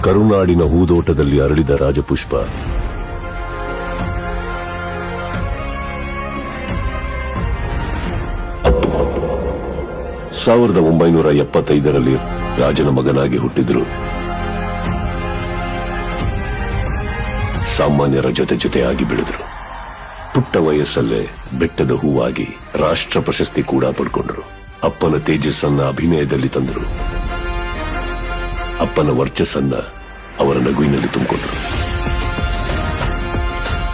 ಕರುನಾಡಿನ ಹೂದೋಟದಲ್ಲಿ ಅರಳಿದ ರಾಜಪುಷ್ಪ ಅಪ್ಪು 1975ರಲ್ಲಿ ರಾಜನ ಮಗನಾಗಿ ಹುಟ್ಟಿದ್ರು. ಸಾಮಾನ್ಯರ ಜೊತೆಯಾಗಿ ಬೆಳೆದ್ರು. ಪುಟ್ಟ ವಯಸ್ಸಲ್ಲೇ ಬೆಟ್ಟದ ಹೂವಾಗಿ ರಾಷ್ಟ್ರ ಪ್ರಶಸ್ತಿ ಕೂಡ ಪಡ್ಕೊಂಡ್ರು. ಅಪ್ಪನ ತೇಜಸ್ಸನ್ನ ಅಭಿನಯದಲ್ಲಿ ತಂದರು. ಅಪ್ಪನ ವರ್ಚಸ್ಸನ್ನ ಅವರ ನಗುವಿನಲ್ಲಿ ತುಂಬಿಕೊಂಡ್ರು.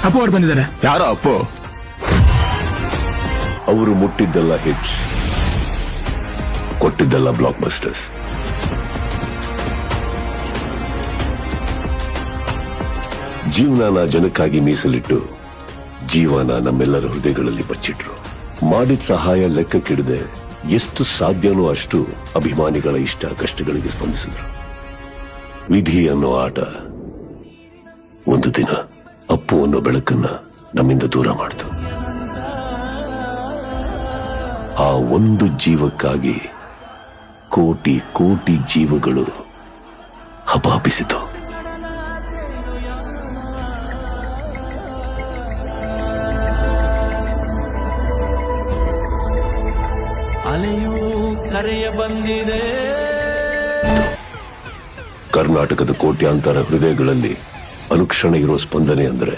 ಅಪ್ಪು ಅವ್ರು ಬಂದಿದ್ದಾರೆ. ಯಾರೋ ಅಪ್ಪು? ಅವರು ಮುಟ್ಟಿದ್ದೆಲ್ಲ ಹಿಟ್ಸ್, ಕೊಟ್ಟಿದ್ದೆಲ್ಲ ಬ್ಲಾಕ್ ಬಸ್ಟರ್ಸ್. ಜೀವನ ಜನಕ್ಕಾಗಿ ಮೀಸಲಿಟ್ಟು ಜೀವನ ನಮ್ಮೆಲ್ಲರ ಹೃದಯಗಳಲ್ಲಿ ಬಚ್ಚಿಟ್ರು. ಮಾಡಿದ ಸಹಾಯ ಲೆಕ್ಕಕ್ಕಿಡದೆ ಎಷ್ಟು ಸಾಧ್ಯನೋ ಅಷ್ಟು ಅಭಿಮಾನಿಗಳ ಇಷ್ಟ ಕಷ್ಟಗಳಿಗೆ ಸ್ಪಂದಿಸಿದ್ರು. ವಿಧಿ ಅನ್ನೋ ಆಟ ಒಂದು ದಿನ ಅಪ್ಪು ಅನ್ನೋ ಬೆಳಕನ್ನ ನಮ್ಮಿಂದ ದೂರ ಮಾಡ್ತು. ಆ ಒಂದು ಜೀವಕ್ಕಾಗಿ ಕೋಟಿ ಕೋಟಿ ಜೀವಗಳು ಹಪಾಪಿಸಿತು. ಅಲೆಯೂ ಕರೆಯ ಬಂದಿದೆ. ಕರ್ನಾಟಕದ ಕೋಟ್ಯಾಂತರ ಹೃದಯಗಳಲ್ಲಿ ಅನುಕ್ಷಣ ಇರೋ ಸ್ಪಂದನೆ ಅಂದ್ರೆ